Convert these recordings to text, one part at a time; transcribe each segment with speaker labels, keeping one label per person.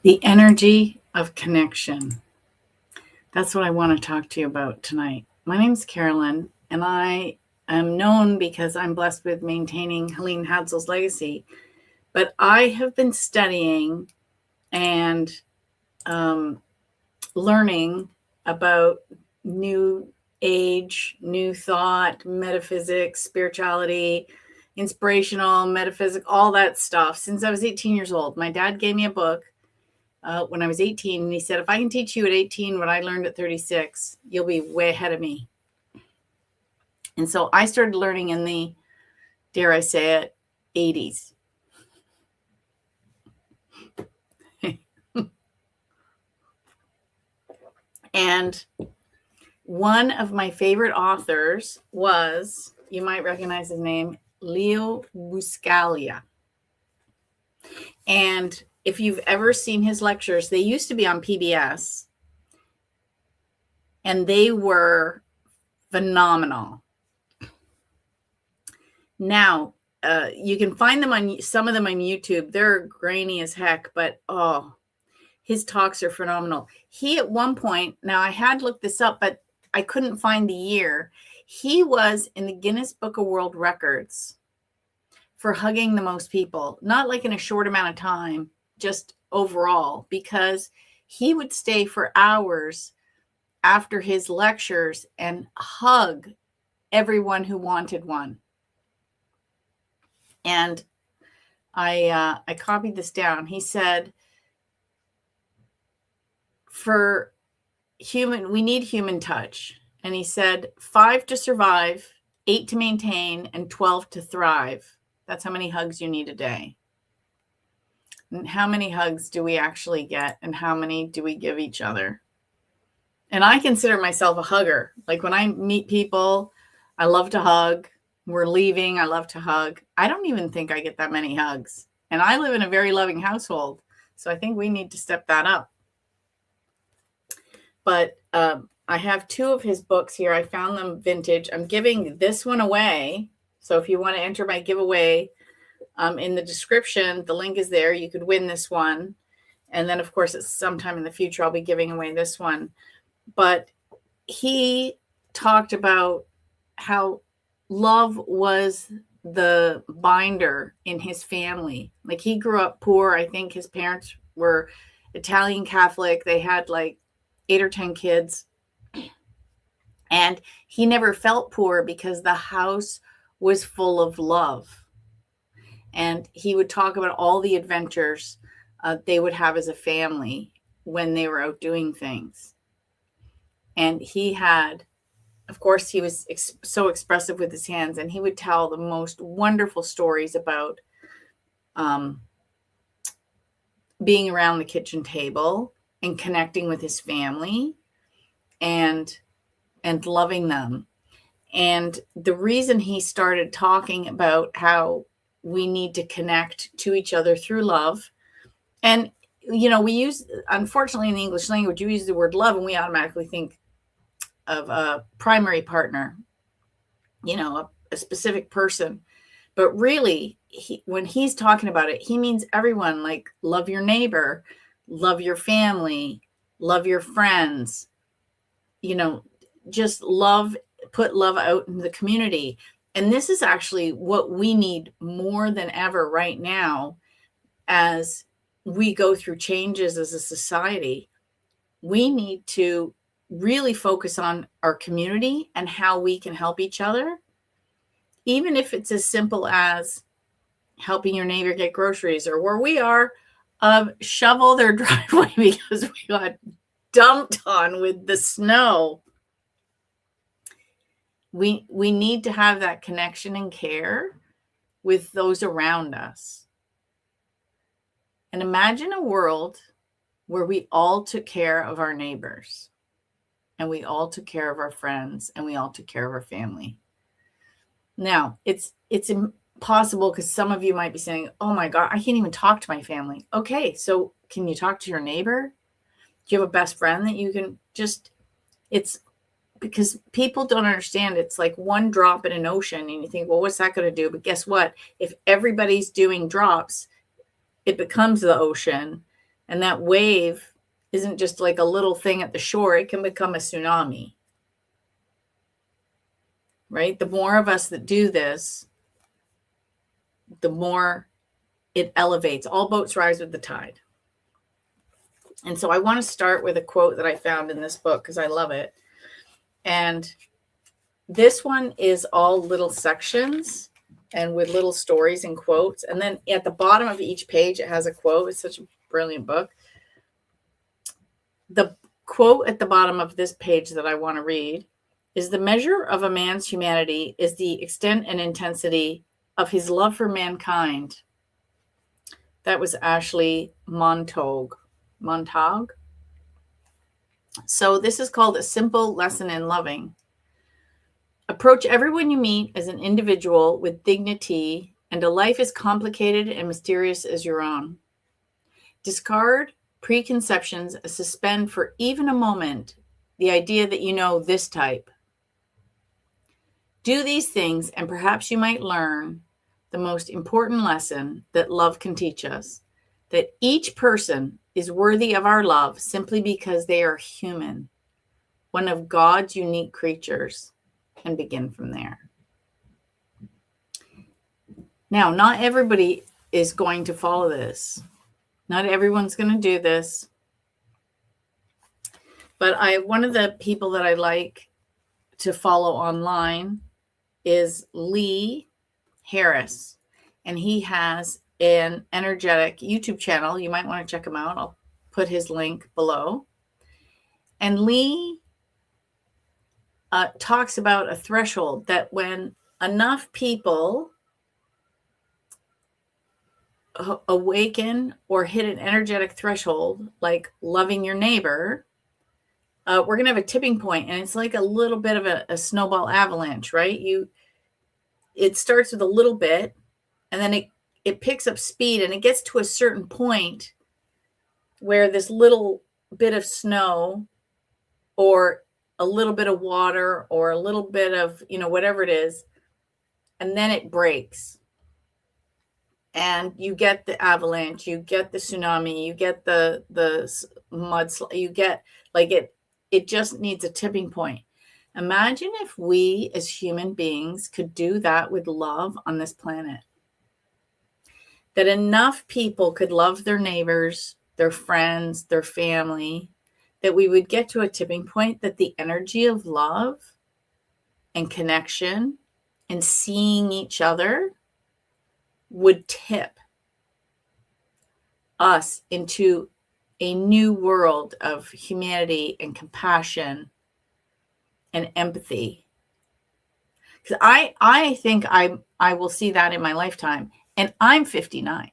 Speaker 1: The energy of connection. That's what I want to talk to you about tonight. My name's Carolyn, and I am known because I'm blessed with maintaining Helene Hadzel's legacy. But I have been studying and learning about new age, new thought, metaphysics, spirituality, inspirational, metaphysics, all that stuff since I was 18 years old. My dad gave me a book when I was 18, and he said, if I can teach you at 18 what I learned at 36, you'll be way ahead of me. And so I started learning in the, dare I say it, 80s. And one of my favorite authors was, you might recognize his name, Leo Buscaglia. And if you've ever seen his lectures, they used to be on PBS, and they were phenomenal. Now, you can find them on some of them on YouTube. They're grainy as heck, but his talks are phenomenal. He at one point, now I had looked this up, but I couldn't find the year. He was in the Guinness Book of World Records for hugging the most people, not like in a short amount of time, just overall, because he would stay for hours after his lectures and hug everyone who wanted one. And I copied this down. He said, we need human touch. And he said, 5 to survive, 8 to maintain, and 12 to thrive. That's how many hugs you need a day. And how many hugs do we actually get, and how many do we give each other? And I consider myself a hugger. Like when I meet people, I love to hug. We're leaving, I love to hug. I don't even think I get that many hugs. And I live in a very loving household. So I think we need to step that up. But I have 2 of his books here. I found them vintage. I'm giving this one away. So if you want to enter my giveaway, in the description, the link is there. You could win this one. And then, of course, it's sometime in the future, I'll be giving away this one. But he talked about how love was the binder in his family. Like he grew up poor. I think his parents were Italian Catholic. They had like 8 or 10 kids. And he never felt poor because the house was full of love. And he would talk about all the adventures they would have as a family when they were out doing things. And he had, of course, he was so expressive with his hands, and he would tell the most wonderful stories about being around the kitchen table and connecting with his family and loving them. And the reason he started talking about how we need to connect to each other through love, and we use, unfortunately, in the English language, you use the word love and we automatically think of a primary partner, a specific person. But really, when he's talking about it, he means everyone. Like, love your neighbor, love your family, love your friends, just love, put love out in the community. And this is actually what we need more than ever right now as we go through changes as a society. We need to really focus on our community and how we can help each other, even if it's as simple as helping your neighbor get groceries, or where we are, shovel their driveway because we got dumped on with the snow. We need to have that connection and care with those around us. And imagine a world where we all took care of our neighbors, and we all took care of our friends, and we all took care of our family. Now, it's impossible because some of you might be saying, oh my God, I can't even talk to my family. Okay, so can you talk to your neighbor? Do you have a best friend that you can it's because people don't understand. It's like one drop in an ocean, and you think, well, what's that going to do? But guess what? If everybody's doing drops, it becomes the ocean. And that wave isn't just like a little thing at the shore. It can become a tsunami, right? The more of us that do this, the more it elevates. All boats rise with the tide. And so I want to start with a quote that I found in this book because I love it. And this one is all little sections and with little stories and quotes. And then at the bottom of each page, it has a quote. It's such a brilliant book. The quote at the bottom of this page that I want to read is, "The measure of a man's humanity is the extent and intensity of his love for mankind." That was Ashley Montague. So this is called A Simple Lesson in Loving. Approach everyone you meet as an individual with dignity and a life as complicated and mysterious as your own. Discard preconceptions, suspend for even a moment the idea that you know this type. Do these things and perhaps you might learn the most important lesson that love can teach us, that each person is worthy of our love simply because they are human, one of God's unique creatures, and begin from there. Now, not everybody is going to follow this. Not everyone's going to do this. But one of the people that I like to follow online is Lee Harris. And he has an energetic YouTube channel. You might want to check him out. I'll put his link below. And Lee talks about a threshold that when enough people awaken or hit an energetic threshold, like loving your neighbor, we're going to have a tipping point, and it's like a little bit of a snowball avalanche, right? It starts with a little bit, and then it picks up speed, and it gets to a certain point where this little bit of snow or a little bit of water or a little bit of, whatever it is, and then it breaks. And you get the avalanche, you get the tsunami, you get the mudslide, you get it just needs a tipping point. Imagine if we as human beings could do that with love on this planet. That enough people could love their neighbors, their friends, their family, that we would get to a tipping point that the energy of love and connection and seeing each other would tip us into a new world of humanity and compassion and empathy. Because I think I will see that in my lifetime, and I'm 59.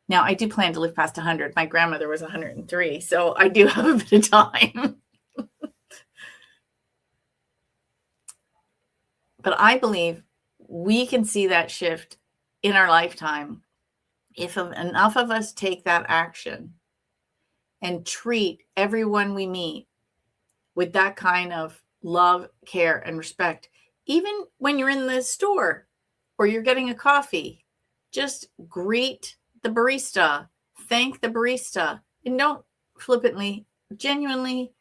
Speaker 1: Now, I do plan to live past 100. My grandmother was 103, so I do have a bit of time. But I believe we can see that shift in our lifetime if enough of us take that action and treat everyone we meet with that kind of love, care, and respect. Even when you're in the store or you're getting a coffee, just greet the barista, thank the barista, and don't flippantly, genuinely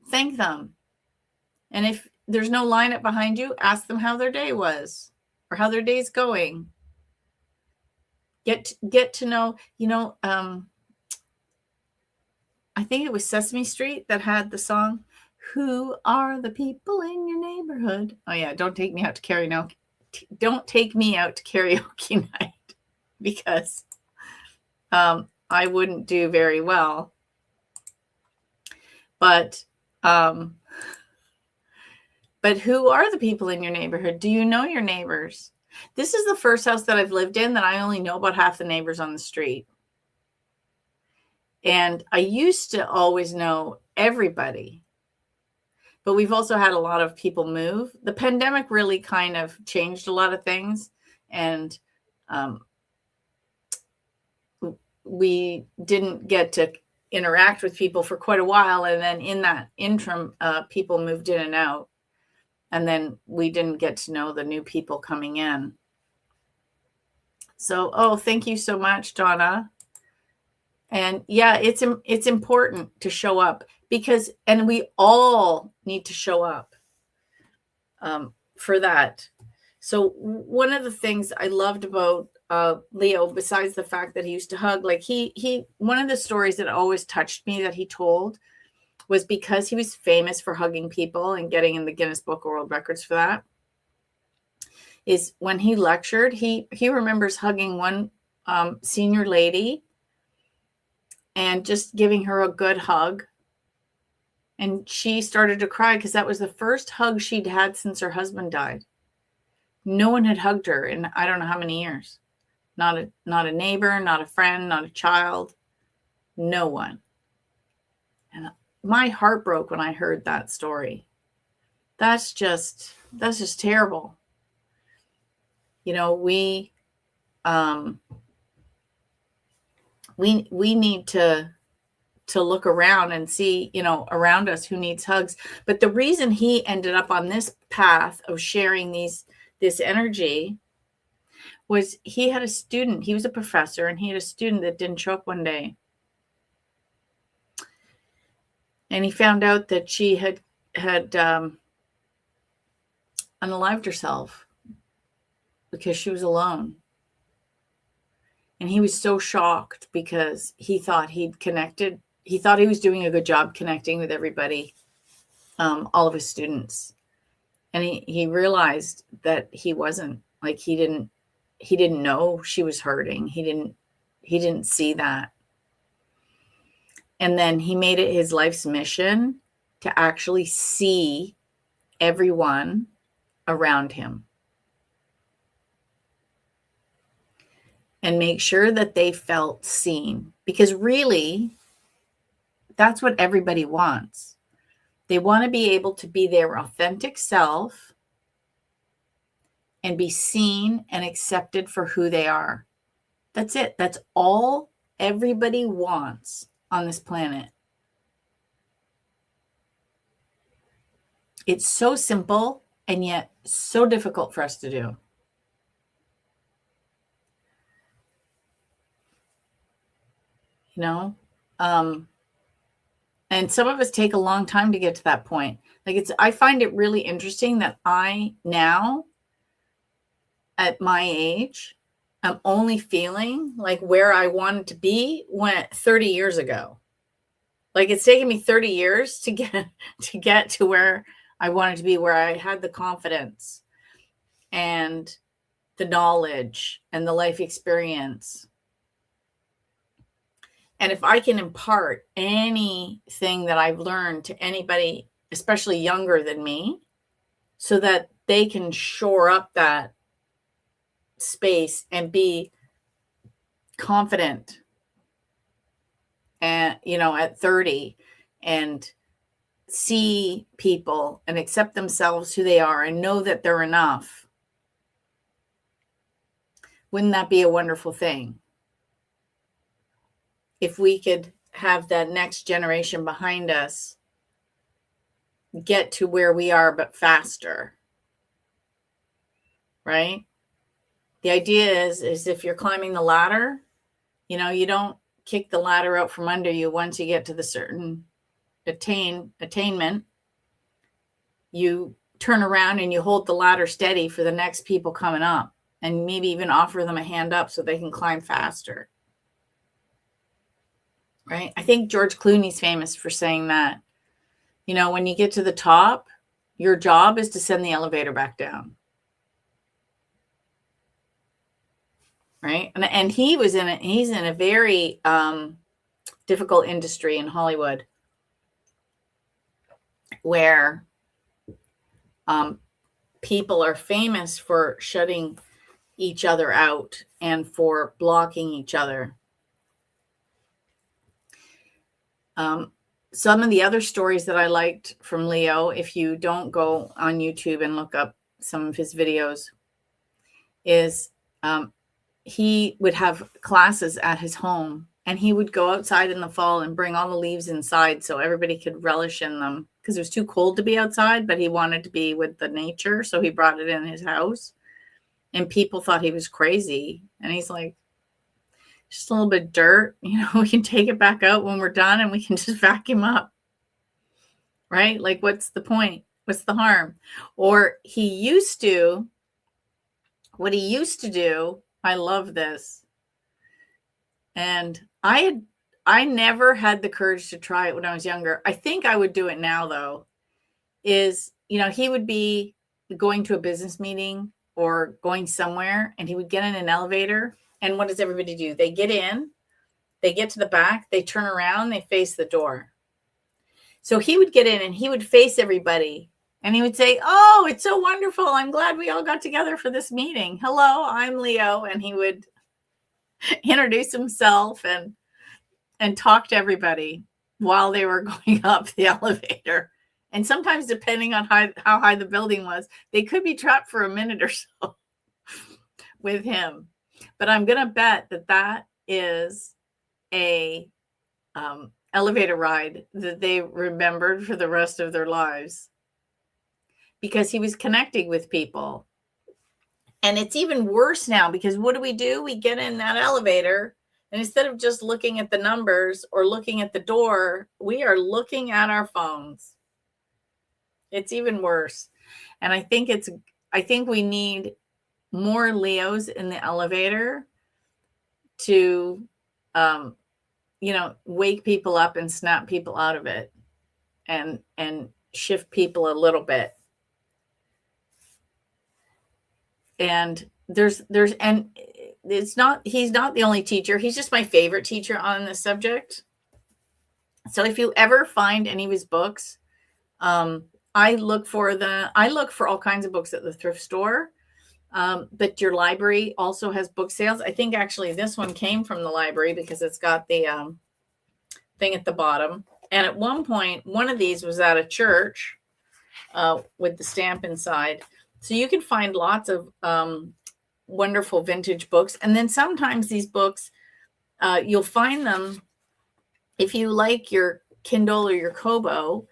Speaker 1: thank them. And if there's no lineup behind you, ask them how their day was or how their day's going. Get to know, I think it was Sesame Street that had the song, "Who are the people in your neighborhood?" Oh yeah, don't take me out to karaoke. Don't take me out to karaoke night, because I wouldn't do very well. But who are the people in your neighborhood? Do you know your neighbors? This is the first house that I've lived in that I only know about half the neighbors on the street. And I used to always know everybody. But we've also had a lot of people move. The pandemic really kind of changed a lot of things. And we didn't get to interact with people for quite a while. And then in that interim, people moved in and out. And then we didn't get to know the new people coming in. So, thank you so much, Donna. And yeah, it's important to show up because, and we all need to show up for that. So one of the things I loved about Leo, besides the fact that he used to hug, like one of the stories that always touched me that he told was because he was famous for hugging people and getting in the Guinness Book of World Records for that, is when he lectured, he remembers hugging one senior lady and just giving her a good hug. And she started to cry because that was the first hug she'd had since her husband died. No one had hugged her in I don't know how many years. Not a neighbor, not a friend, not a child, no one. And my heart broke when I heard that story. That's just terrible. You know, we need to look around and see, you know, around us who needs hugs. But the reason he ended up on this path of sharing this energy was he had a student. He was a professor, and he had a student that didn't show up one day. And he found out that she had unalived herself because she was alone. And he was so shocked because he thought he'd connected. He thought he was doing a good job connecting with everybody, all of his students. And he realized that he wasn't, like, he didn't know she was hurting. He didn't see that. And then he made it his life's mission to actually see everyone around him and make sure that they felt seen. Because really, that's what everybody wants. They want to be able to be their authentic self and be seen and accepted for who they are. That's it. That's all everybody wants on this planet. It's so simple and yet so difficult for us to do. You know, and some of us take a long time to get to that point. Like, I find it really interesting that I now, at my age, I'm only feeling like where I wanted to be when 30 years ago. Like, it's taken me 30 years to get to where I wanted to be, where I had the confidence and the knowledge and the life experience. And if I can impart anything that I've learned to anybody, especially younger than me, so that they can shore up that space and be confident, and, you know, at 30, and see people and accept themselves who they are and know that they're enough. Wouldn't that be a wonderful thing? If we could have that next generation behind us get to where we are, but faster, right? The idea is if you're climbing the ladder, you know, you don't kick the ladder out from under you once you get to the certain attainment. You turn around and you hold the ladder steady for the next people coming up, and maybe even offer them a hand up so they can climb faster. Right? I think George Clooney's famous for saying that, you know, when you get to the top, your job is to send the elevator back down. Right? And he's in a very difficult industry in Hollywood, where people are famous for shutting each other out and for blocking each other. Some of the other stories that I liked from Leo, if you don't go on YouTube and look up some of his videos, is he would have classes at his home, and he would go outside in the fall and bring all the leaves inside so everybody could relish in them, because it was too cold to be outside, but he wanted to be with the nature. So he brought it in his house, and people thought he was crazy. And he's like, just a little bit of dirt, we can take it back out when we're done and we can just vacuum up, right? Like, what's the point? What's the harm? Or what he used to do, I love this. And I never had the courage to try it when I was younger. I think I would do it now, though, is, he would be going to a business meeting or going somewhere, and he would get in an elevator. And what does everybody do? They get in, they get to the back, they turn around, they face the door. So he would get in and he would face everybody. And he would say, "Oh, it's so wonderful. I'm glad we all got together for this meeting. Hello, I'm Leo." And he would introduce himself and talk to everybody while they were going up the elevator. And sometimes, depending on how high the building was, they could be trapped for a minute or so with him. But I'm going to bet that is a elevator ride that they remembered for the rest of their lives, because he was connecting with people. And it's even worse now, because what do? We get in that elevator, and instead of just looking at the numbers or looking at the door, we are looking at our phones. It's even worse. And I think we need more Leos in the elevator to, wake people up and snap people out of it and shift people a little bit. And he's not the only teacher. He's just my favorite teacher on this subject. So if you ever find any of his books, I look for all kinds of books at the thrift store. But your library also has book sales. I think actually this one came from the library because it's got the thing at the bottom. And at one point, one of these was at a church with the stamp inside. So you can find lots of wonderful vintage books. And then sometimes these books, you'll find them, if you like your Kindle or your Kobo,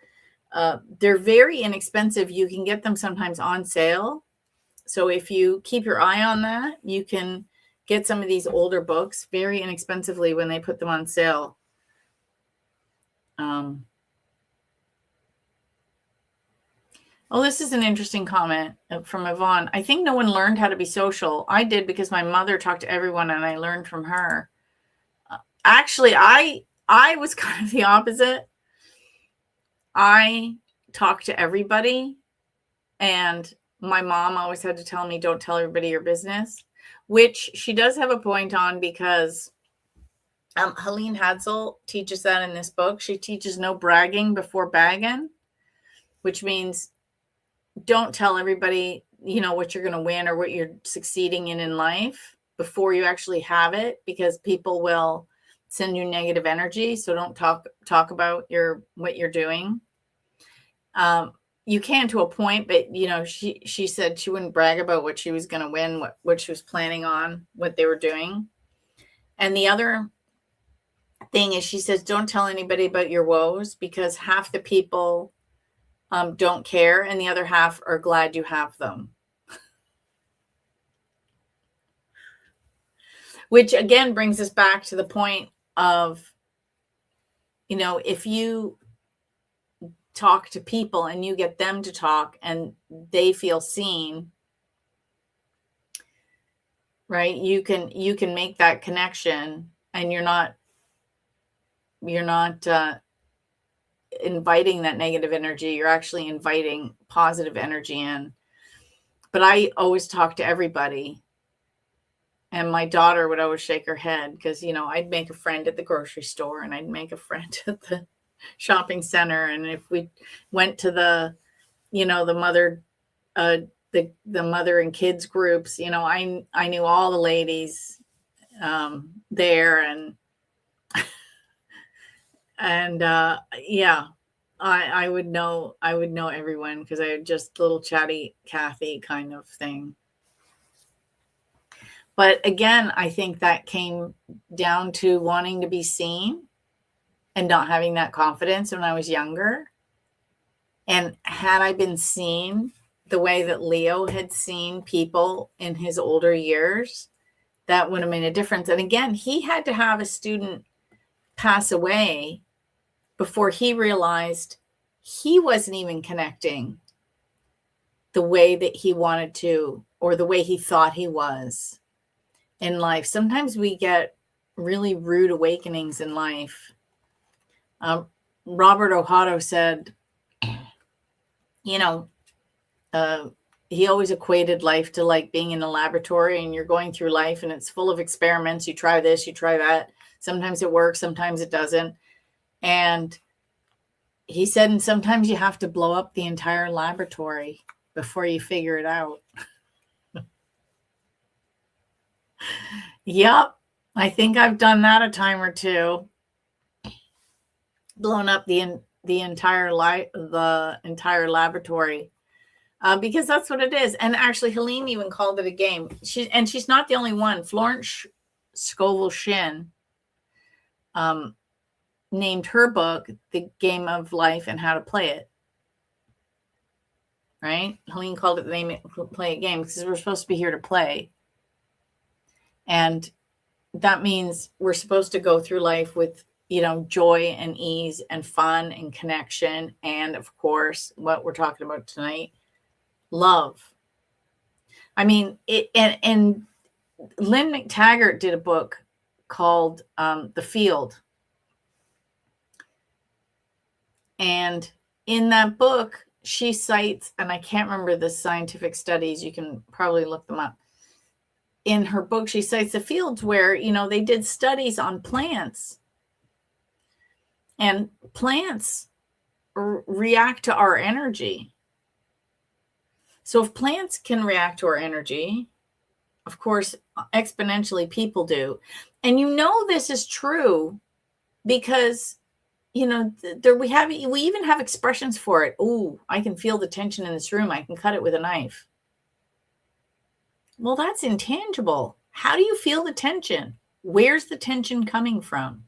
Speaker 1: they're very inexpensive. You can get them sometimes on sale. So if you keep your eye on that, you can get some of these older books very inexpensively when they put them on sale. This is an interesting comment from Yvonne. I think no one learned how to be social. I did, because my mother talked to everyone and I learned from her. Actually, I was kind of the opposite. I talked to everybody, and my mom always had to tell me, don't tell everybody your business, which she does have a point on, because Helene Hadsel teaches that in this book. She teaches no bragging before bagging, which means don't tell everybody, what you're going to win or what you're succeeding in life before you actually have it, because people will send you negative energy. So don't talk about what you're doing. You can to a point, but she said she wouldn't brag about what she was going to win, what she was planning on, what they were doing. And the other thing is, she says, don't tell anybody about your woes, because half the people don't care and the other half are glad you have them. Which again brings us back to the point of, if you talk to people and you get them to talk and they feel seen, right? You can make that connection, and you're not inviting that negative energy. You're actually inviting positive energy in. But I always talk to everybody. And my daughter would always shake her head, because, I'd make a friend at the grocery store, and I'd make a friend at the shopping center. And if we went to the mother, the mother and kids groups, I knew all the ladies there, and I would know everyone, because I had just little chatty Kathy kind of thing. But again, I think that came down to wanting to be seen and not having that confidence when I was younger. And had I been seen the way that Leo had seen people in his older years, that would have made a difference. And again, he had to have a student pass away before he realized he wasn't even connecting the way that he wanted to, or the way he thought he was in life. Sometimes we get really rude awakenings in life. Robert Ohotto said, he always equated life to like being in a laboratory, and you're going through life and it's full of experiments. You try this, you try that. Sometimes it works, sometimes it doesn't. And he said, and sometimes you have to blow up the entire laboratory before you figure it out. Yep. I think I've done that a time or two. Blown up the entire laboratory. Because that's what it is. And actually, Helene even called it a game. She's not the only one. Florence Scovel Shinn named her book The Game of Life and How to Play It. Right? Helene called it the Play It Game, because we're supposed to be here to play. And that means we're supposed to go through life with, joy and ease and fun and connection. And of course, what we're talking about tonight, love. I mean, and Lynn McTaggart did a book called The Field. And in that book, she cites, and I can't remember the scientific studies, you can probably look them up. In her book, she cites the fields where, they did studies on plants. And plants react to our energy. So if plants can react to our energy, of course, exponentially people do. And this is true because, we even have expressions for it. Oh, I can feel the tension in this room. I can cut it with a knife. Well, that's intangible. How do you feel the tension? Where's the tension coming from?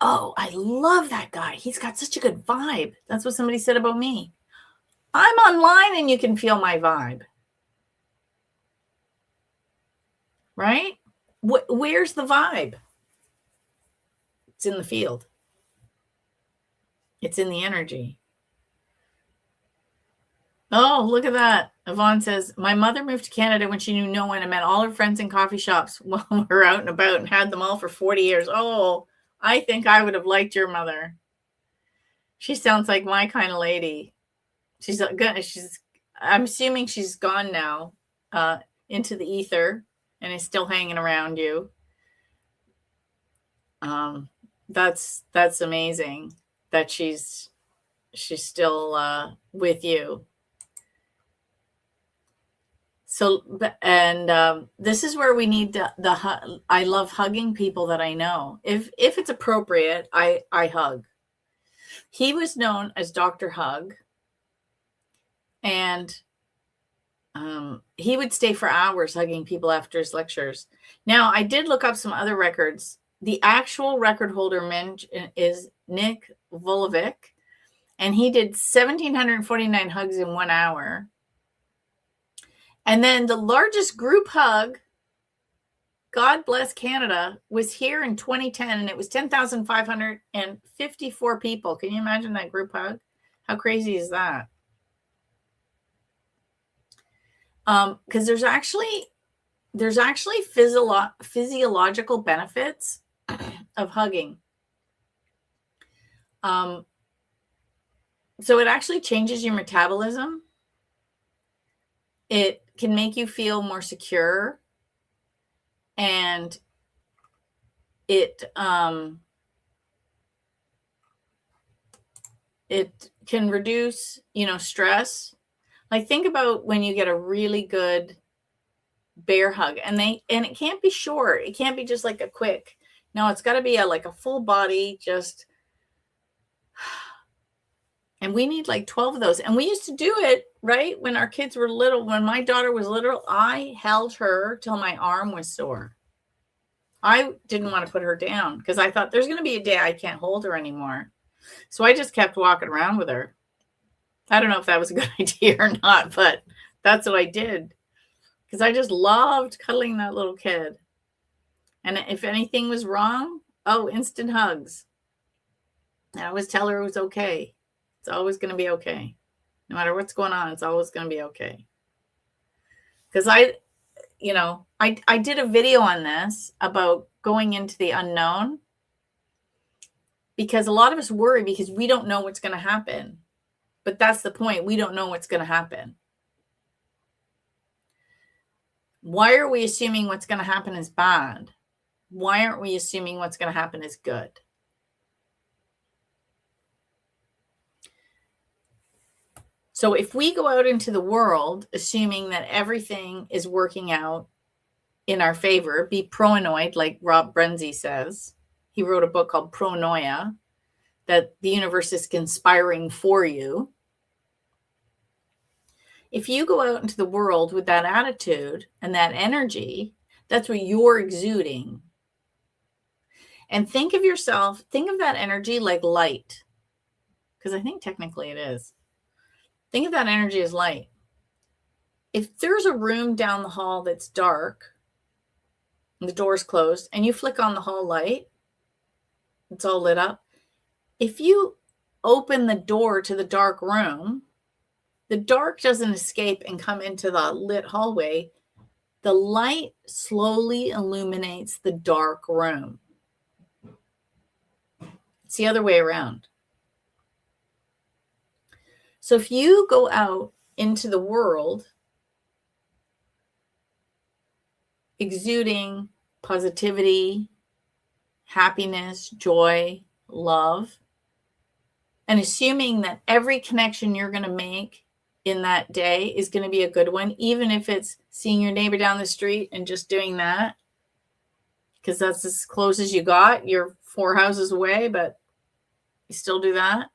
Speaker 1: Oh, I love that guy. He's got such a good vibe. That's what somebody said about me. I'm online and you can feel my vibe. Right? Where's the vibe? It's in the field. It's in the energy. Oh, look at that. Yvonne says, my mother moved to Canada when she knew no one and met all her friends in coffee shops while we were out and about and had them all for 40 years. Oh, I think I would have liked your mother. She sounds like my kind of lady. I'm assuming she's gone now into the ether and is still hanging around you. That's amazing that she's still with you. So, and this is where we need I love hugging people that I know. If it's appropriate, I hug. He was known as Dr. Hug. And he would stay for hours hugging people after his lectures. Now, I did look up some other records. The actual record holder is Nick Volovic, and he did 1,749 hugs in 1 hour. And then the largest group hug, God bless Canada, was here in 2010, and it was 10,554 people. Can you imagine that group hug? How crazy is that? Because there's actually physiological benefits of hugging. So it actually changes your metabolism. It can make you feel more secure, and it can reduce, stress. Like, think about when you get a really good bear hug, and it can't be short. It can't be just like a quick. No, it's got to be like a full body, just. And we need like 12 of those. And we used to do it, right? When our kids were little, when my daughter was little, I held her till my arm was sore. I didn't want to put her down because I thought there's going to be a day I can't hold her anymore. So I just kept walking around with her. I don't know if that was a good idea or not, but that's what I did. because I just loved cuddling that little kid. And if anything was wrong, oh, instant hugs. And I always tell her it was okay. It's always going to be okay. No matter what's going on, it's always going to be okay. Because I did a video on this about going into the unknown, because a lot of us worry because we don't know what's going to happen. But that's the point. We don't know what's going to happen. Why are we assuming what's going to happen is bad? Why aren't we assuming what's going to happen is good? So if we go out into the world assuming that everything is working out in our favor, be proanoid, like Rob Brenzy says. He wrote a book called Pronoia, that the universe is conspiring for you. If you go out into the world with that attitude and that energy, that's what you're exuding. And think of yourself, think of that energy like light, because I think technically it is. Think of that energy as light. If there's a room down the hall that's dark, and the door's closed, and you flick on the hall light, it's all lit up. If you open the door to the dark room, the dark doesn't escape and come into the lit hallway. The light slowly illuminates the dark room. It's the other way around. So if you go out into the world exuding positivity, happiness, joy, love, and assuming that every connection you're going to make in that day is going to be a good one, even if it's seeing your neighbor down the street and just doing that, because that's as close as you got. You're 4 houses away, but you still do that.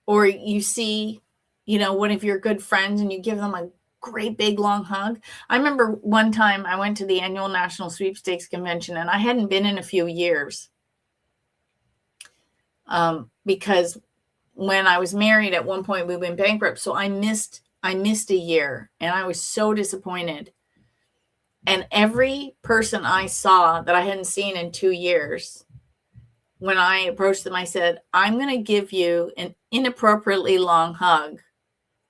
Speaker 1: Or you see, one of your good friends and you give them a great big long hug. I remember one time I went to the annual National Sweepstakes Convention, and I hadn't been in a few years. Because when I was married, at one point we went bankrupt. So I missed a year, and I was so disappointed. And every person I saw that I hadn't seen in 2 years, when I approached them, I said, I'm going to give you an inappropriately long hug.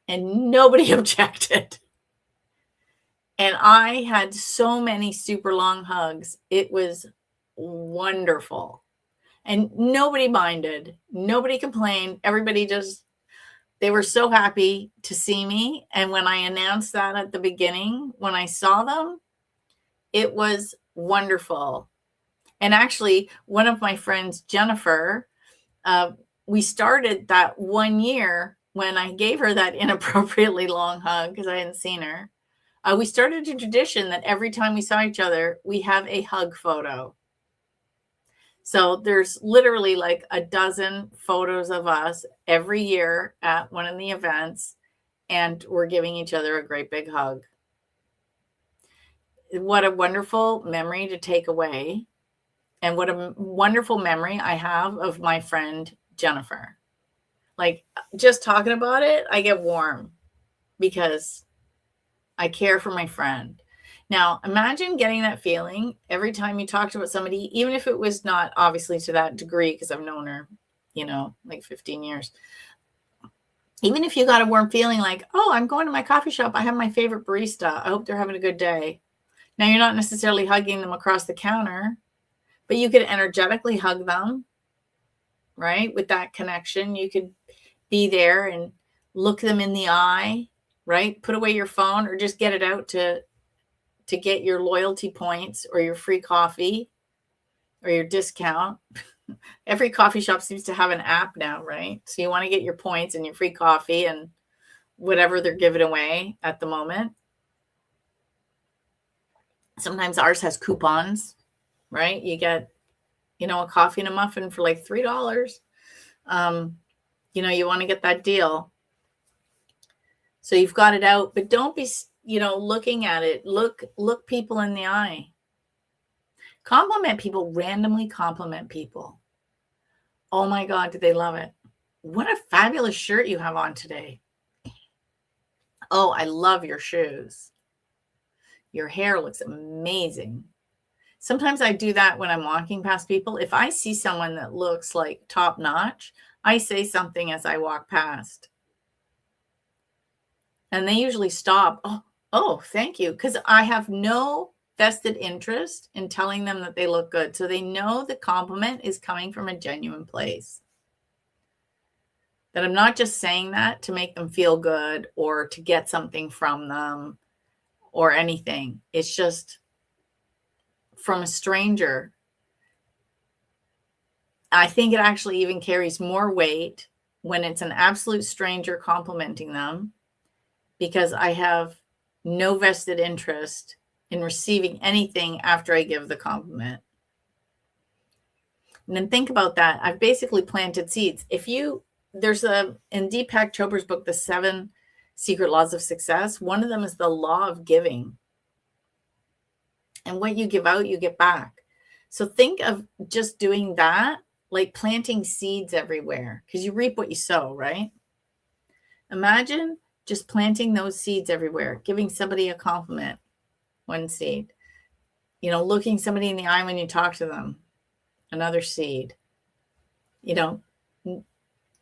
Speaker 1: And nobody objected. And I had so many super long hugs. It was wonderful. And nobody minded. Nobody complained. Everybody they were so happy to see me. And when I announced that at the beginning, when I saw them, it was wonderful. And actually, one of my friends, Jennifer, we started that 1 year when I gave her that inappropriately long hug because I hadn't seen her. We started a tradition that every time we saw each other, we have a hug photo. So there's literally like a dozen photos of us every year at one of the events, and we're giving each other a great big hug. What a wonderful memory to take away. And what a wonderful memory I have of my friend Jennifer. Like, just talking about it, I get warm because I care for my friend. Now, imagine getting that feeling every time you talked about somebody, even if it was not obviously to that degree, because I've known her, like 15 years. Even if you got a warm feeling like, oh, I'm going to my coffee shop. I have my favorite barista. I hope they're having a good day. Now, you're not necessarily hugging them across the counter, but you could energetically hug them, right? With that connection, you could be there and look them in the eye, right? Put away your phone or just get it out to get your loyalty points or your free coffee or your discount. Every coffee shop seems to have an app now, right? So you want to get your points and your free coffee and whatever they're giving away at the moment. Sometimes ours has coupons, right? You get, a coffee and a muffin for like $3. You want to get that deal. So you've got it out, but don't be, looking at it. Look people in the eye. Compliment people, randomly compliment people. Oh my God, do they love it? What a fabulous shirt you have on today. Oh, I love your shoes. Your hair looks amazing. Sometimes I do that when I'm walking past people. If I see someone that looks like top notch, I say something as I walk past. And they usually stop. Oh, thank you. Because I have no vested interest in telling them that they look good. So they know the compliment is coming from a genuine place. That I'm not just saying that to make them feel good or to get something from them or anything. It's just from a stranger. I think it actually even carries more weight when it's an absolute stranger complimenting them, because I have no vested interest in receiving anything after I give the compliment. And then think about that. I've basically planted seeds. There's in Deepak Chopra's book, The 7 Secret Laws of Success, one of them is the law of giving. And what you give out, you get back. So think of just doing that, like planting seeds everywhere, because you reap what you sow, right? Imagine just planting those seeds everywhere, giving somebody a compliment, one seed. Looking somebody in the eye when you talk to them, another seed.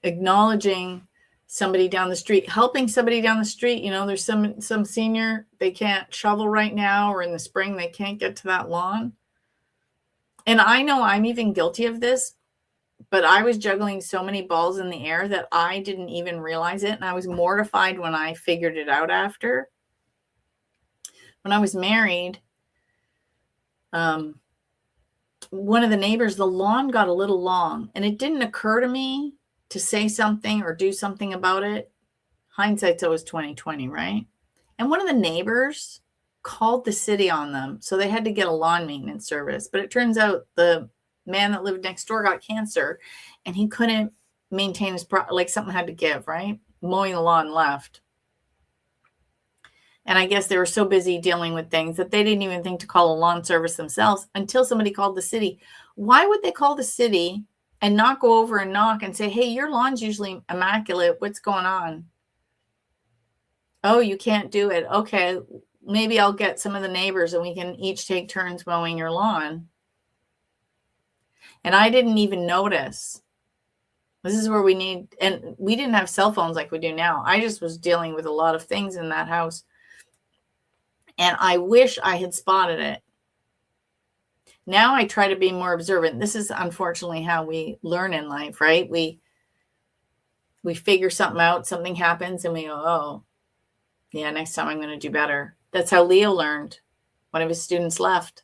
Speaker 1: Acknowledging somebody down the street, helping somebody down the street. There's some senior, they can't shovel right now, or in the spring they can't get to that lawn. And I know I'm even guilty of this, but I was juggling so many balls in the air that I didn't even realize it. And I was mortified when I figured it out after. When I was married, one of the neighbors, the lawn got a little long, and it didn't occur to me to say something or do something about it. Hindsight's always 20/20, right? And one of the neighbors called the city on them, so they had to get a lawn maintenance service. But it turns out the man that lived next door got cancer, and he couldn't maintain his like something had to give, right? Mowing the lawn left. And I guess they were so busy dealing with things that they didn't even think to call a lawn service themselves until somebody called the city. Why would they call the city and not go over and knock and say, hey, your lawn's usually immaculate. What's going on? Oh, you can't do it. Okay, maybe I'll get some of the neighbors and we can each take turns mowing your lawn. And I didn't even notice. This is where we didn't have cell phones like we do now. I just was dealing with a lot of things in that house. And I wish I had spotted it. Now I try to be more observant. This is unfortunately how we learn in life, right? We figure something out, something happens, and we go, oh, yeah, next time I'm going to do better. That's how Leo learned. One of his students left.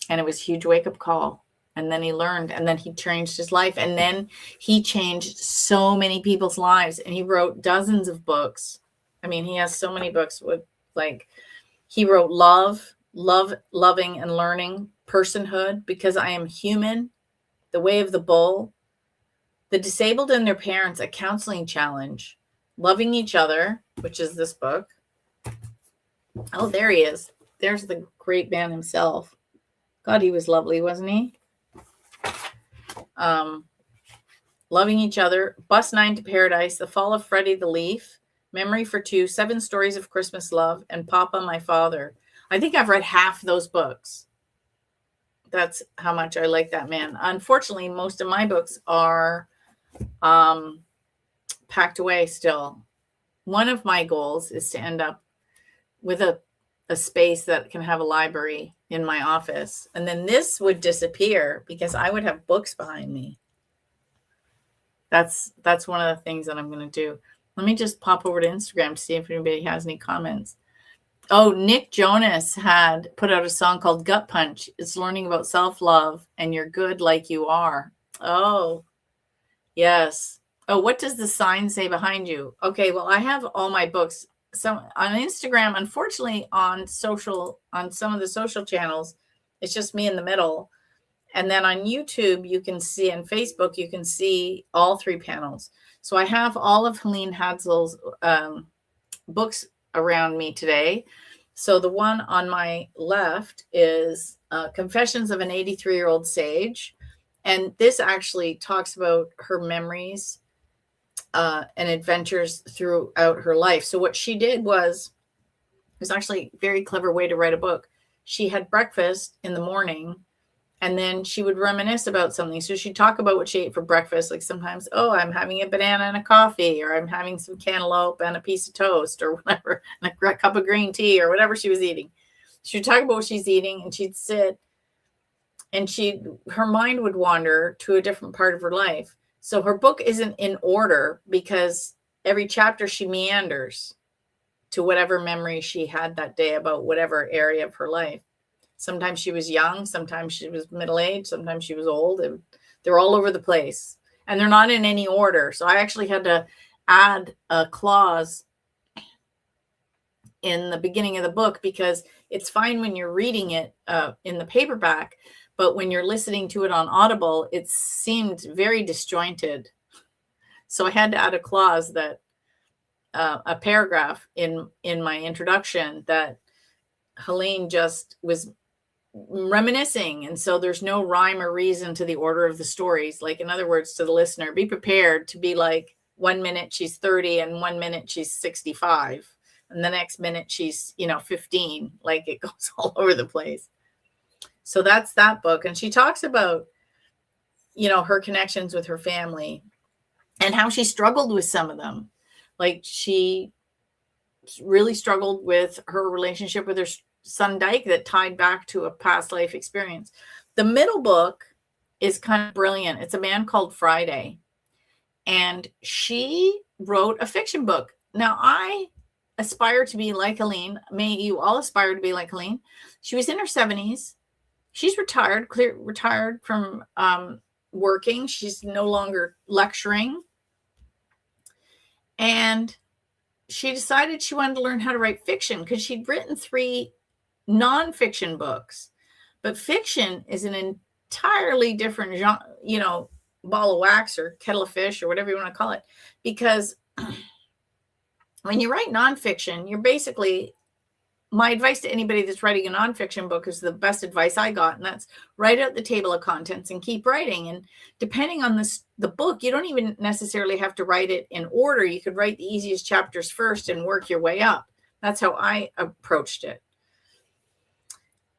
Speaker 1: And it was a huge wake-up call. And then he learned, and then he changed his life. And then he changed so many people's lives. And he wrote dozens of books. I mean, he has so many books with, he wrote Love, Loving and Learning, Personhood, Because I Am Human, The Way of the Bull, The Disabled and Their Parents, A Counseling Challenge, Loving Each Other, which is this book. Oh, there he is. There's the great man himself. God, he was lovely, wasn't he? Loving Each Other, Bus 9 to Paradise, The Fall of Freddie the Leaf, Memory for Two, 7 Stories of Christmas Love, and Papa, My Father. I think I've read half those books. That's how much I like that man. Unfortunately, most of my books are packed away still. One of my goals is to end up with a space that can have a library in my office. And then this would disappear because I would have books behind me. That's one of the things that I'm going to do. Let me just pop over to Instagram to see if anybody has any comments. Oh, Nick Jonas had put out a song called Gut Punch. It's learning about self-love and you're good like you are. Oh, yes. Oh, what does the sign say behind you? Okay, well, I have all my books. So on Instagram, unfortunately, on some of the social channels, it's just me in the middle. And then on YouTube, you can see, and Facebook, you can see all 3 panels. So I have all of Helene Hadzel's books around me today. So the one on my left is Confessions of an 83-Year-Old Sage. And this actually talks about her memories and adventures throughout her life. So what she did was, it was actually a very clever way to write a book. She had breakfast in the morning, and then she would reminisce about something. So she'd talk about what she ate for breakfast. Like sometimes, oh, I'm having a banana and a coffee, or I'm having some cantaloupe and a piece of toast, or whatever, and a cup of green tea, or whatever she was eating. She'd talk about what she's eating, and she'd sit, and her mind would wander to a different part of her life. So her book isn't in order because every chapter she meanders to whatever memory she had that day about whatever area of her life. Sometimes she was young, sometimes she was middle-aged, sometimes she was old. They're all over the place, and they're not in any order. So I actually had to add a clause in the beginning of the book, because it's fine when you're reading it in the paperback, but when you're listening to it on Audible, it seemed very disjointed. So I had to add a clause that a paragraph in my introduction that Helene just was reminiscing, and so there's no rhyme or reason to the order of the stories. Like, in other words, to the listener, be prepared to be like, 1 minute she's 30 and 1 minute she's 65, and the next minute she's 15. Like, it goes all over the place. So that's that book. And she talks about her connections with her family and how she struggled with some of them. Like, she really struggled with her relationship with her son Dyke that tied back to a past life experience. The middle book is kind of brilliant. It's A Man Called Friday, and she wrote a fiction book. Now, I aspire to be like Helene. May you all aspire to be like Helene. She was in her 70s. She's retired from working. She's no longer lecturing, and she decided she wanted to learn how to write fiction because she'd written 3 nonfiction books. But fiction is an entirely different genre, ball of wax or kettle of fish or whatever you want to call it. Because when you write nonfiction, you're basically, my advice to anybody that's writing a nonfiction book is the best advice I got, and that's write out the table of contents and keep writing. And depending on the book, you don't even necessarily have to write it in order. You could write the easiest chapters first and work your way up. That's how I approached it.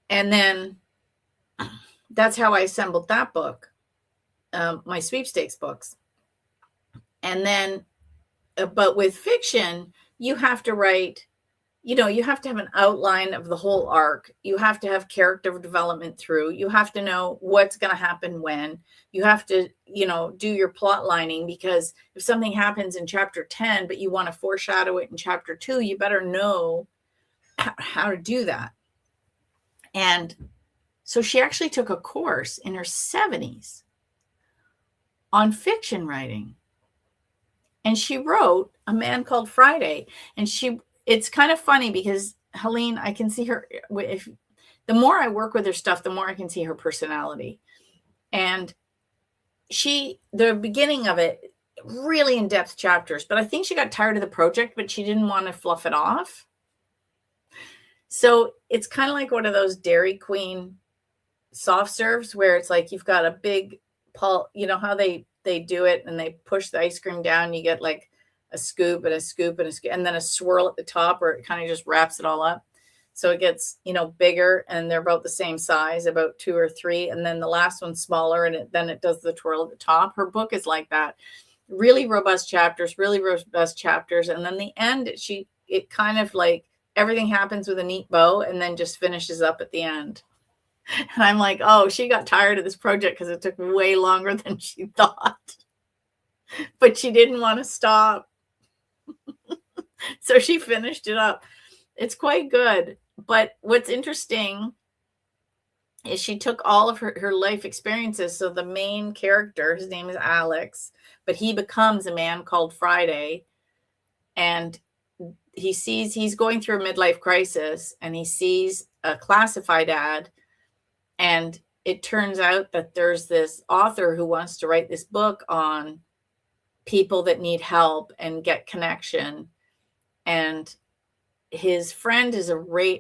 Speaker 1: And then that's how I assembled that book, my sweepstakes books. And then, but with fiction, you have to write, you have to have an outline of the whole arc. You have to have character development through. You have to know what's going to happen when. You have to, do your plot lining, because if something happens in chapter 10, but you want to foreshadow it in chapter 2, you better know how to do that. And so she actually took a course in her 70s on fiction writing. And she wrote A Man Called Friday. And it's kind of funny because Helene, I can see her, the more I work with her stuff, the more I can see her personality. And the beginning of it, really in-depth chapters, but I think she got tired of the project, but she didn't want to fluff it off. So it's kind of like one of those Dairy Queen soft serves where it's like you've got a big how they do it, and they push the ice cream down, you get like a scoop and a scoop and a scoop, and then a swirl at the top where it kind of just wraps it all up. So it gets, bigger, and they're about the same size, about 2 or 3. And then the last one's smaller, and then it does the twirl at the top. Her book is like that. Really robust chapters. And then the end, it kind of like everything happens with a neat bow and then just finishes up at the end. And I'm like, oh, she got tired of this project because it took way longer than she thought. But she didn't want to stop. So she finished it up. It's quite good. But what's interesting is she took all of her life experiences. So the main character, his name is Alex, but he becomes a man called Friday. And he's going through a midlife crisis, and he sees a classified ad. And it turns out that there's this author who wants to write this book on people that need help and get connection. And his friend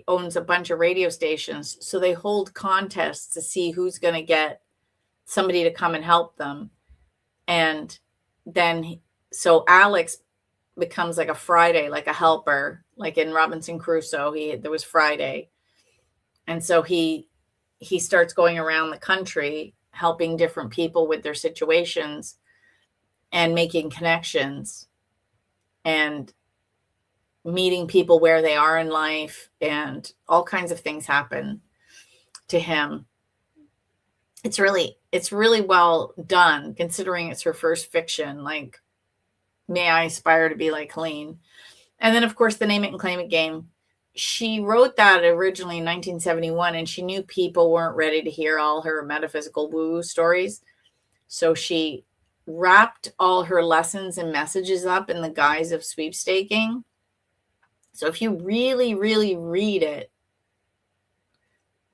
Speaker 1: owns a bunch of radio stations. So they hold contests to see who's going to get somebody to come and help them. And then So Alex becomes like a Friday, like a helper, like in Robinson Crusoe, there was Friday. And so he starts going around the country helping different people with their situations and making connections and meeting people where they are in life, and all kinds of things happen to him. It's really well done, considering it's her first fiction. Like, may I aspire to be like Helene. And then, of course, the Name It and Claim It game. She wrote that originally in 1971, and she knew people weren't ready to hear all her metaphysical woo stories. So she wrapped all her lessons and messages up in the guise of sweepstaking. So if you really, really read it,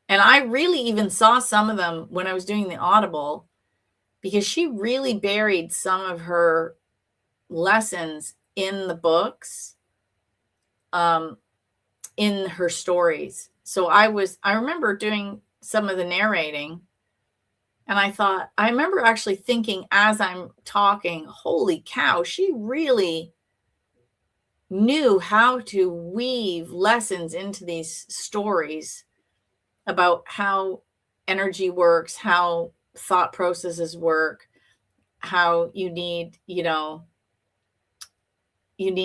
Speaker 1: and I really even saw some of them when I was doing the Audible, because she really buried some of her lessons in the books, in her stories. So I remember doing some of the narrating, and I remember actually thinking as I'm talking, holy cow, she really knew how to weave lessons into these stories about how energy works, how thought processes work, how you need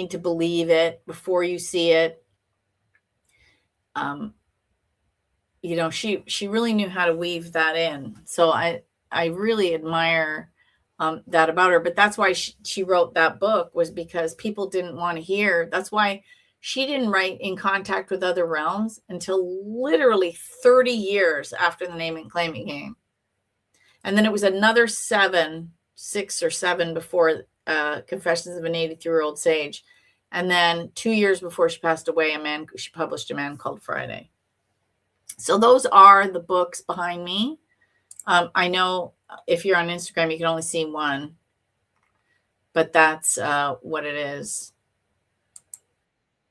Speaker 1: to believe it before you see it. She really knew how to weave that in. So I really admire that about her. But that's why she wrote that book, was because people didn't want to hear. That's why she didn't write In Contact with Other Realms until literally 30 years after the Name and Claim It game. And then it was another 6 or 7 before Confessions of an 83-Year-Old Sage. And then 2 years before she passed away, she published A Man Called Friday. So those are the books behind me. I know if you're on Instagram, you can only see one, but that's what it is.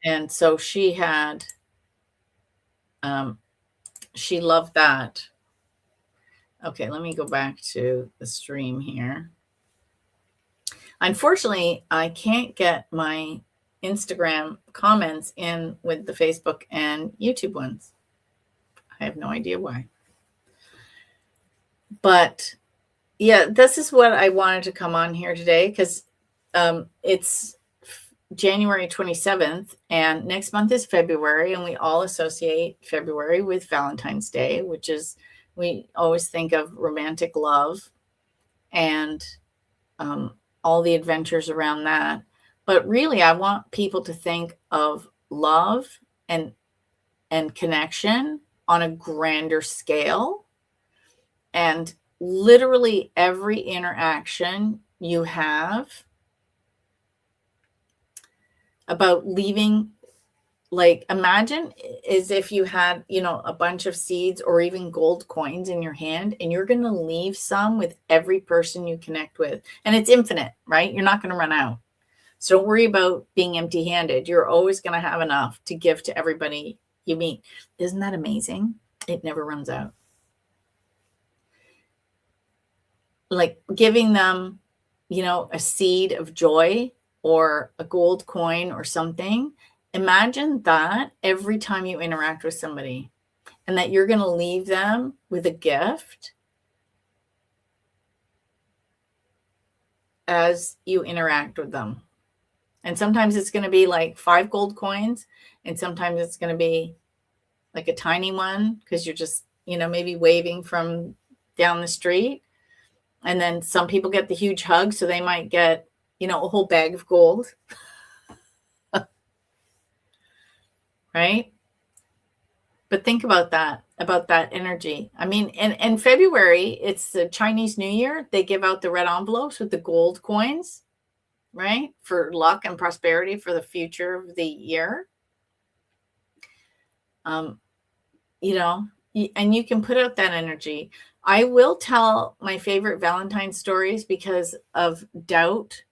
Speaker 1: And so she loved that. Okay, let me go back to the stream here. Unfortunately, I can't get my Instagram comments in with the Facebook and YouTube ones. I have no idea why. But yeah, this is what I wanted to come on here today, because it's January 27th, and next month is February, and we all associate February with Valentine's Day, which is, we always think of romantic love and all the adventures around that. But really, I want people to think of love and connection on a grander scale. And literally every interaction you have about leaving, like, imagine as if you had, a bunch of seeds or even gold coins in your hand, and you're going to leave some with every person you connect with. And it's infinite, right? You're not going to run out. So don't worry about being empty-handed. You're always going to have enough to give to everybody you meet. Isn't that amazing? It never runs out. Like giving them, a seed of joy or a gold coin or something. Imagine that every time you interact with somebody, and that you're going to leave them with a gift as you interact with them. And sometimes it's going to be like 5 gold coins, and sometimes it's going to be like a tiny one because you're just, maybe waving from down the street. And then some people get the huge hug, so they might get, a whole bag of gold. Right? But think about that energy. I mean, in February, it's the Chinese New Year. They give out the red envelopes with the gold coins, right? For luck and prosperity for the future of the year. And you can put out that energy. I will tell my favorite Valentine stories because of doubt.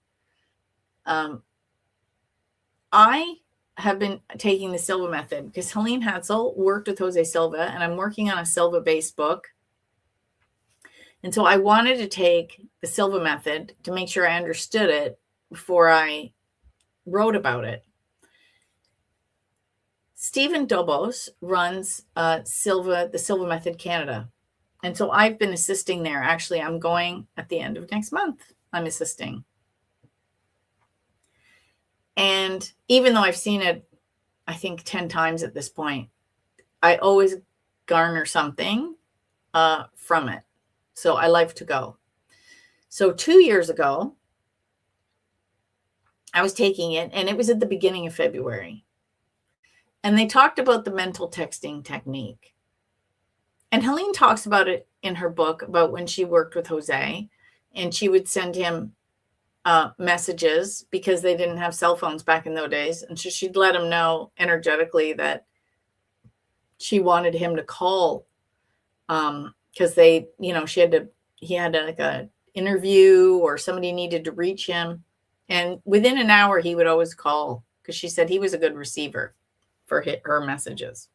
Speaker 1: I have been taking the Silva method because Helene Hatzel worked with Jose Silva, and I'm working on a Silva-based book. And so I wanted to take the Silva method to make sure I understood it before I wrote about it. Stephen Dobos runs the Silva Method Canada. And so I've been assisting there. Actually, I'm going at the end of next month. I'm assisting. And even though I've seen it, I think 10 times at this point, I always garner something from it. So I like to go. So 2 years ago, I was taking it, and it was at the beginning of February. And they talked about the mental texting technique. And Helene talks about it in her book about when she worked with Jose, and she would send him messages because they didn't have cell phones back in those days. And so she'd let him know energetically that she wanted him to call because he had like a interview or somebody needed to reach him. And within an hour, he would always call because she said he was a good receiver for her messages.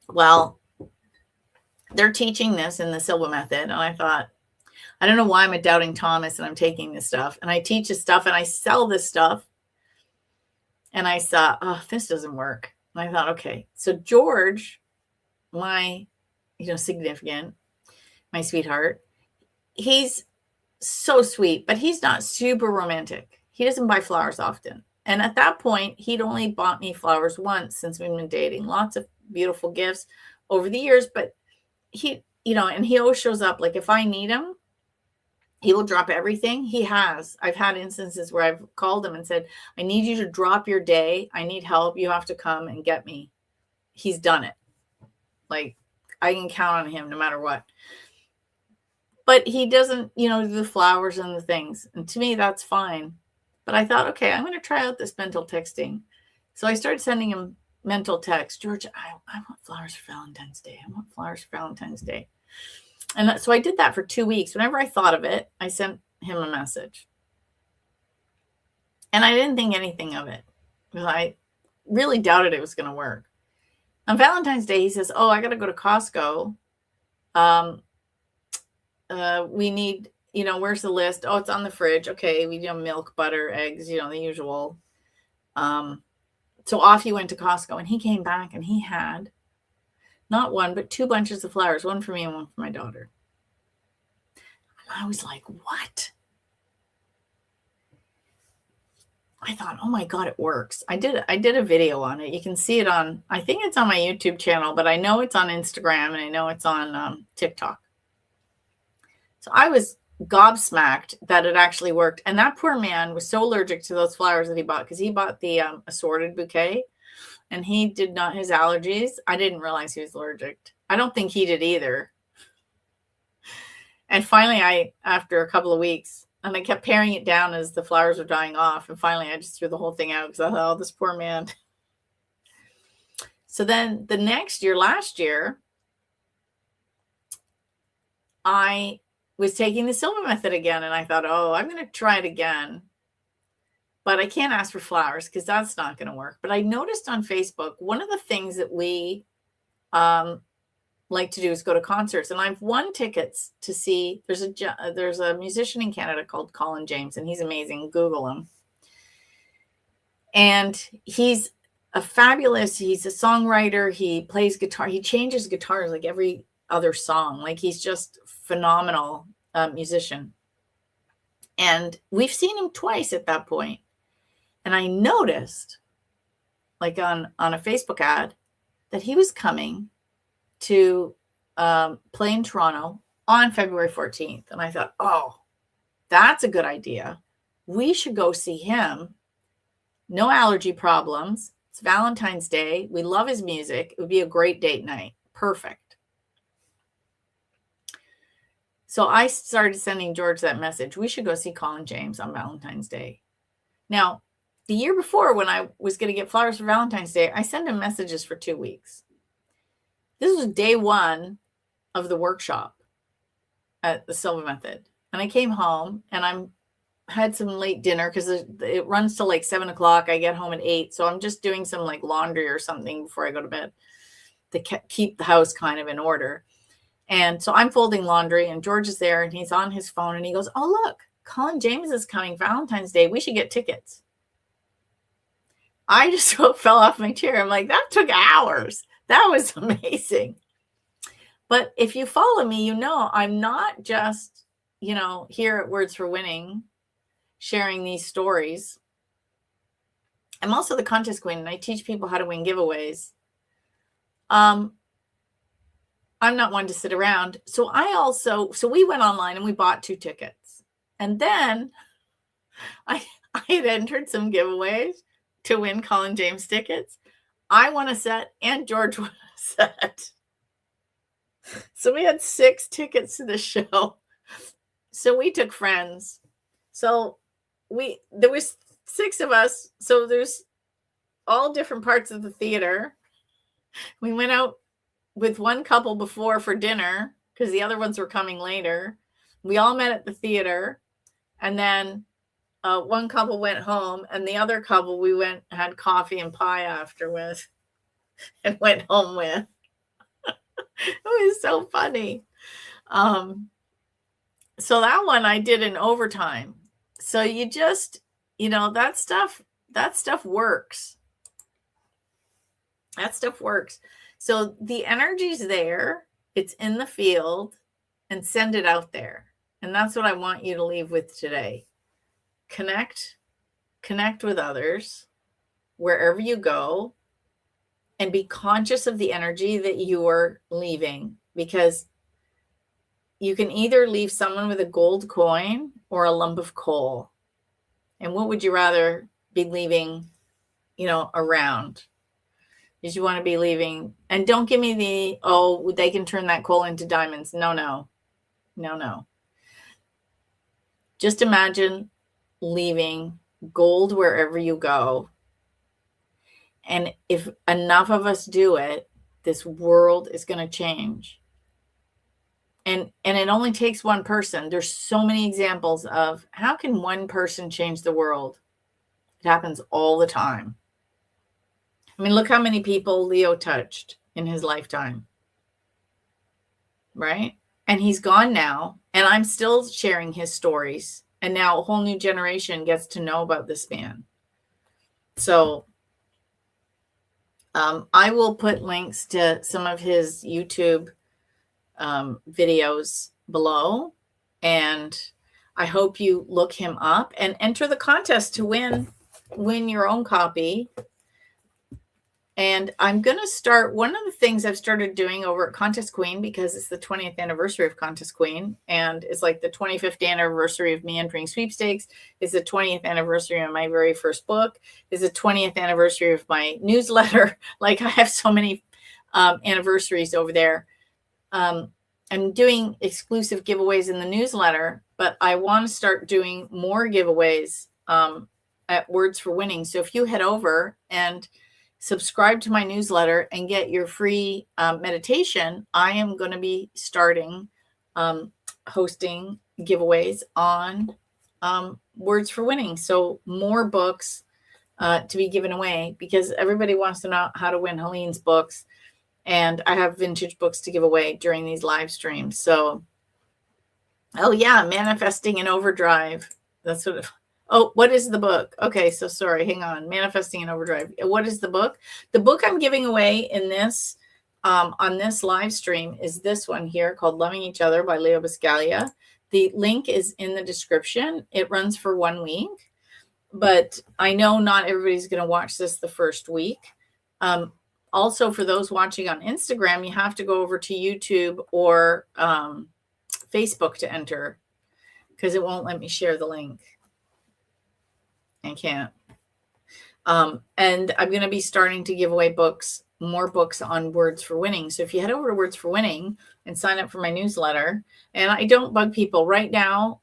Speaker 1: Well, they're teaching this in the Silva method. And I thought, I don't know why I'm a doubting Thomas and I'm taking this stuff. And I teach this stuff and I sell this stuff. And I saw, oh, this doesn't work. And I thought, okay. So George, my, significant, my sweetheart, he's so sweet, but he's not super romantic. He doesn't buy flowers often. And at that point, he'd only bought me flowers once since we've been dating. Lots of beautiful gifts over the years, but he, and he always shows up. Like if I need him, he will drop everything. He has. I've had instances where I've called him and said, I need you to drop your day. I need help. You have to come and get me. He's done it. Like I can count on him no matter what. But he doesn't, the flowers and the things. And to me, that's fine. But I thought, okay, I'm going to try out this mental texting. So I started sending him mental text. George, I want flowers for Valentine's Day. I want flowers for Valentine's Day. And so I did that for 2 weeks. Whenever I thought of it, I sent him a message. And I didn't think anything of it because I really doubted it was going to work. On Valentine's Day, he says, oh, I got to go to Costco. We need, where's the list? Oh, it's on the fridge. Okay. We do milk, butter, eggs, the usual. So off he went to Costco and he came back and he had not one, but 2 bunches of flowers, one for me and one for my daughter. And I was like, what? I thought, oh my God, it works. I did a video on it. You can see it on, I think it's on my YouTube channel, but I know it's on Instagram and I know it's on TikTok. So I was gobsmacked that it actually worked. And that poor man was so allergic to those flowers that he bought because he bought the assorted bouquet and he did not, his allergies. I didn't realize he was allergic. I don't think he did either. And finally, after a couple of weeks, and I kept paring it down as the flowers were dying off. And finally, I just threw the whole thing out because I thought, oh, this poor man. So then the next year, last year, I was taking the Silva method again. And I thought, oh, I'm going to try it again. But I can't ask for flowers because that's not going to work. But I noticed on Facebook, one of the things that we like to do is go to concerts. And I've won tickets to see, there's a musician in Canada called Colin James, and he's amazing. Google him. And he's he's a songwriter. He plays guitar. He changes guitars like every other song. Like he's just phenomenal musician. And we've seen him twice at that point. And I noticed, like on a Facebook ad, that he was coming to play in Toronto on February 14th. And I thought, oh, that's a good idea. We should go see him. No allergy problems. It's Valentine's Day. We love his music. It would be a great date night. Perfect. So I started sending George that message. We should go see Colin James on Valentine's Day. Now, the year before, when I was going to get flowers for Valentine's Day, I sent him messages for 2 weeks. This was day 1 of the workshop at the Silva method. And I came home and I had some late dinner because it runs till like 7 o'clock. I get home at 8. So I'm just doing some like laundry or something before I go to bed to keep the house kind of in order. And so I'm folding laundry and George is there and he's on his phone and he goes, oh, look, Colin James is coming Valentine's Day. We should get tickets. I just fell off my chair. I'm like, that took hours. That was amazing. But if you follow me, I'm not just, here at Words for Winning, sharing these stories. I'm also the contest queen and I teach people how to win giveaways. I'm not one to sit around. So we went online and we bought 2 tickets. And then I had entered some giveaways to win Colin James tickets. I won a set and George won a set. So we had 6 tickets to the show. So we took friends. So there was 6 of us. So there's all different parts of the theater. We went out with one couple before for dinner because the other ones were coming later. We all met at the theater. And then one couple went home and the other couple we had coffee and pie after with and went home with. It was so funny. So that one I did in overtime. So you just, that stuff works. That stuff works. So the energy's there, it's in the field, and send it out there. And that's what I want you to leave with today. Connect with others wherever you go, and be conscious of the energy that you are leaving, because you can either leave someone with a gold coin or a lump of coal. And what would you rather be leaving, around? Is you want to be leaving, and don't give me they can turn that coal into diamonds. No. Just imagine leaving gold wherever you go. And if enough of us do it, this world is going to change. And it only takes one person. There's so many examples of how can one person change the world? It happens all the time. I mean, look how many people Leo touched in his lifetime, right? And he's gone now, and I'm still sharing his stories. And now a whole new generation gets to know about this man. So I will put links to some of his YouTube videos below. And I hope you look him up and enter the contest to win your own copy. And I'm going to start, one of the things I've started doing over at Contest Queen, because it's the 20th anniversary of Contest Queen, and it's like the 25th anniversary of me entering sweepstakes, is the 20th anniversary of my very first book, is the 20th anniversary of my newsletter. Like, I have so many anniversaries over there. I'm doing exclusive giveaways in the newsletter, but I want to start doing more giveaways at Words for Winning. So if you head over and subscribe to my newsletter and get your free meditation, I am going to be starting hosting giveaways on Words for Winning. So more books to be given away, because everybody wants to know how to win Helene's books. And I have vintage books to give away during these live streams. So, oh yeah, Manifesting in Overdrive. That's what. What is the book? Okay, so sorry, hang on. Manifesting in Overdrive. What is the book? The book I'm giving away in this on this live stream is this one here called Loving Each Other by Leo Buscaglia. The link is in the description. It runs for 1 week, but I know not everybody's going to watch this the first week. Also, for those watching on Instagram, you have to go over to YouTube or Facebook to enter, because it won't let me share the link. I can't. And I'm going to be starting to give away more books on Words for Winning. So if you head over to Words for Winning and sign up for my newsletter, and I don't bug people right now,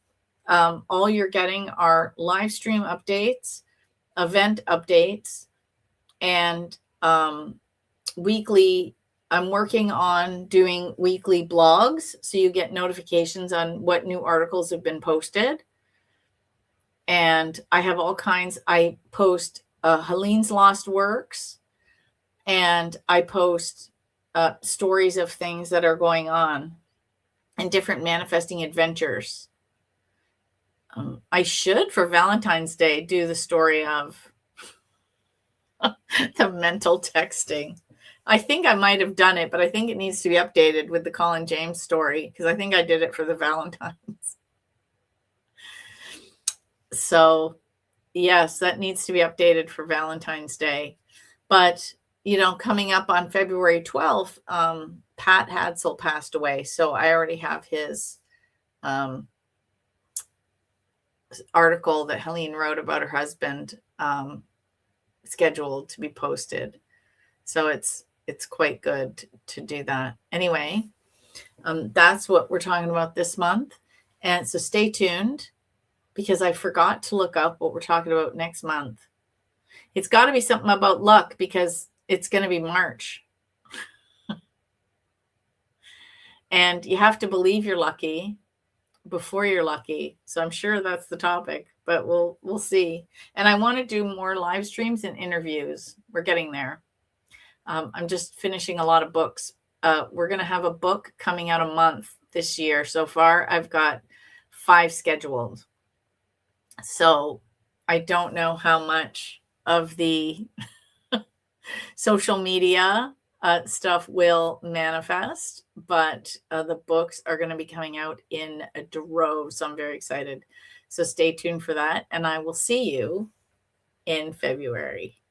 Speaker 1: all you're getting are live stream updates, event updates, and weekly. I'm working on doing weekly blogs, so you get notifications on what new articles have been posted. And I have all kinds. I post Helene's Lost Works, and I post stories of things that are going on. and different manifesting adventures. I should, for Valentine's Day, do the story of the mental texting. I think I might have done it, but I think it needs to be updated with the Colin James story, because I think I did it for the Valentines. So yes, that needs to be updated for Valentine's Day. But, coming up on February 12th, Pat Hadsell passed away. So I already have his article that Helene wrote about her husband scheduled to be posted. So it's quite good to do that. Anyway, that's what we're talking about this month. And so stay tuned, because I forgot to look up what we're talking about next month. It's got to be something about luck, because it's going to be March. And you have to believe you're lucky before you're lucky. So I'm sure that's the topic, but we'll see. And I want to do more live streams and interviews. We're getting there. I'm just finishing a lot of books. We're going to have a book coming out a month this year. So far, I've got 5 scheduled. So I don't know how much of the social media stuff will manifest, but the books are going to be coming out in a drove. So I'm very excited. So stay tuned for that. And I will see you in February.